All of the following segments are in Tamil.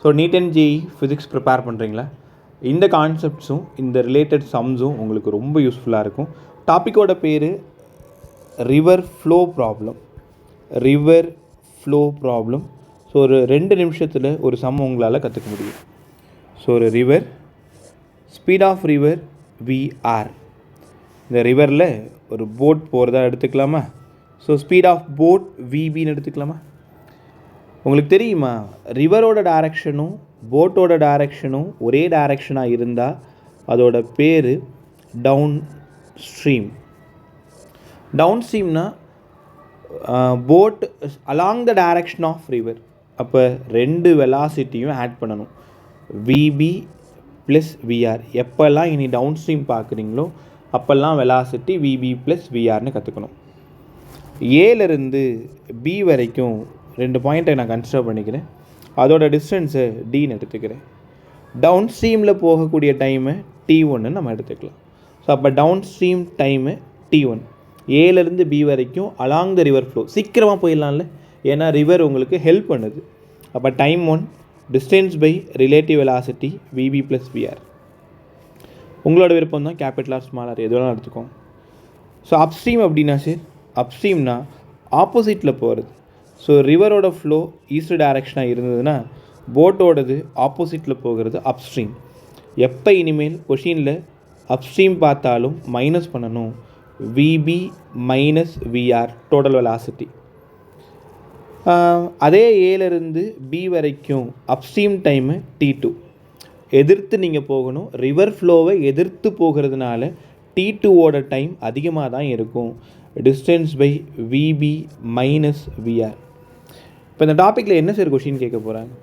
So NEET and JEE physics prepare பண்ணுறீங்களா? இந்த கான்செப்ட்ஸும் இந்த ரிலேட்டட் சம்ஸும் உங்களுக்கு ரொம்ப யூஸ்ஃபுல்லாக இருக்கும். டாப்பிக்கோட பேர் river flow problem. River flow problem. So ஒரு 2 நிமிஷத்தில் ஒரு சம் உங்களால் கற்றுக்க முடியும். ஸோ ஒரு river, speed of river VR. இந்த ரிவரில் ஒரு போட் போகிறதா எடுத்துக்கலாமா? ஸோ ஸ்பீட் ஆஃப் போட் விபின்னு எடுத்துக்கலாமா? உங்களுக்கு தெரியுமா, ரிவரோட டைரக்ஷனும் போட்டோட டைரக்ஷனும் ஒரே டைரக்ஷனாக இருந்தால் அதோட பேர் டவுன் ஸ்ட்ரீம். டவுன் ஸ்ட்ரீம்னா boat along the direction of river. அப்போ 2 வெலாசிட்டியும் ஆட் பண்ணணும், விபி ப்ளஸ் விஆர். எப்போல்லாம் இனி டவுன் ஸ்ட்ரீம் பார்க்குறீங்களோ அப்போல்லாம் வெலாசிட்டி விபி ப்ளஸ் விஆர்னு கற்றுக்கணும். ஏலேருந்து பி வரைக்கும் 2 பாயிண்ட்டை நான் கன்சிடர் பண்ணிக்கிறேன். அதோட டிஸ்டன்ஸை டின்னு எடுத்துக்கிறேன். டவுன் ஸ்ட்ரீமில் போகக்கூடிய டைமை T1ன்னு நம்ம எடுத்துக்கலாம். ஸோ அப்போ டவுன் ஸ்ட்ரீம் டைமு T1. ஏலேருந்து பி வரைக்கும் அலாங் த ரிவர் ஃப்ளோ. சீக்கிரமாக போயிடலாம்ல, ஏன்னா ரிவர் உங்களுக்கு ஹெல்ப் பண்ணுது. அப்போ time 1, distance by relative velocity VB plus VR. உங்களோட விருப்பம் தான், கேபிட்டல் ஆர் ஸ்மால் ஆர் எது வேணாலும் எடுத்துக்கோங்க. ஸோ அப்ஸ்ட்ரீம் அப்படின்னா சார், அப்ஸ்ட்ரீம்னா ஆப்போசிட்டில் போகிறது. ஸோ ரிவரோட ஃப்ளோ ஈஸ்ட் டைரக்ஷனாக இருந்ததுன்னா போட்டோடது ஆப்போசிட்டில் போகிறது அப்ஸ்ட்ரீம். எப்போ இனிமேல் கொஷினில் அப்ஸ்ட்ரீம் பார்த்தாலும் மைனஸ் பண்ணணும், VB minus VR total velocity. அதே ஏலேருந்து பி வரைக்கும் அப்ஸ்ட்ரீம் டைமு T2. எதிர்த்து நீங்கள் போகணும். ரிவர் ஃப்ளோவை எதிர்த்து போகிறதுனால T2ஓட டைம் அதிகமாக தான் இருக்கும். Distance by VB minus VR. இப்போ இந்த டாப்பிக்கில் என்ன சார் கொஷின் கேட்க போகிறாங்க?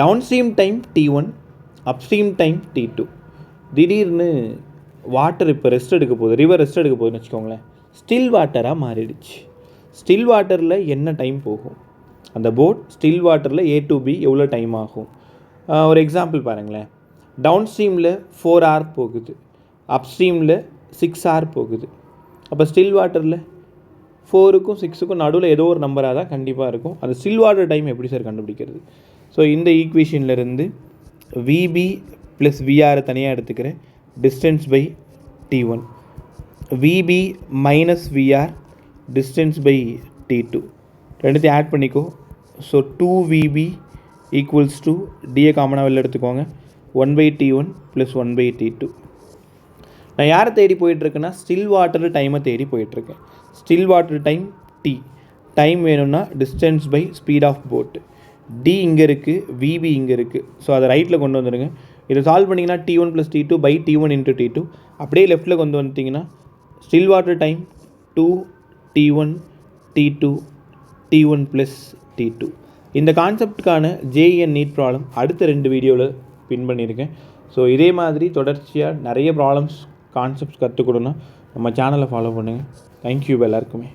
Downstream time T1, upstream time T2. திடீர்னு வாட்டர் இப்போ ரெஸ்ட் எடுக்க போகுது, ரிவர் ரெஸ்ட் எடுக்க போகுதுன்னு வச்சுக்கோங்களேன். ஸ்டில் வாட்டராக மாறிடுச்சு. ஸ்டில் வாட்டரில் என்ன டைம் போகும்? அந்த போட் ஸ்டில் வாட்டரில் A to B எவ்வளோ டைம் ஆகும்? ஒரு எக்ஸாம்பிள் பாருங்களேன். டவுன் ஸ்ட்ரீமில் 4 hour போகுது, அப்ஸ்ட்ரீமில் 6 hour போகுது. அப்போ ஸ்டில் வாட்டரில் 4க்கும் 6க்கும் நடுவில் ஏதோ ஒரு நம்பராக தான் கண்டிப்பாக இருக்கும். அந்த ஸ்டில் வாட்டர் டைம் எப்படி சார் கண்டுபிடிக்கிறது? ஸோ இந்த ஈக்குவேஷன்லேருந்து விபி ப்ளஸ் விஆரை தனியாக எடுத்துக்கிறேன். Distance by T1, VB minus VR distance by T2. ரெண்டுத்தையும் ஆட் பண்ணிக்கோ. So 2VB equals to DA காமனாக வெளில எடுத்துக்கோங்க, 1/T1 ப்ளஸ் 1/T2. நான் யாரை தேடி போயிட்டுருக்கேன்னா ஸ்டில் வாட்டர் டைமை தேடி போயிட்டுருக்கேன். Still water time T. Time வேணும்னா டிஸ்டன்ஸ் பை ஸ்பீட் ஆஃப் போட்டு. டி இங்கே இருக்குது, விபி இங்கே இருக்குது. ஸோ அதை ரைட்டில் கொண்டு வந்துடுங்க. இதை சால்வ் பண்ணிங்கன்னா T1 plus T2 by T1 into T2. அப்படியே லெஃப்ட்டில் கொண்டு வந்துட்டிங்கன்னா still water time 2 T1 T2 T1 plus T2. இந்த கான்செப்டுக்கான ஜேஇஎன் நீட் ப்ராப்ளம் அடுத்த 2 வீடியோவில் பின் பண்ணியிருக்கேன். ஸோ இதே மாதிரி தொடர்ச்சியாக நிறைய ப்ராப்ளம்ஸ் கான்செப்ட்ஸ் கற்றுக்கொடுனா நம்ம சேனலை ஃபாலோ பண்ணுங்கள். தேங்க்யூ எல்லாருக்குமே.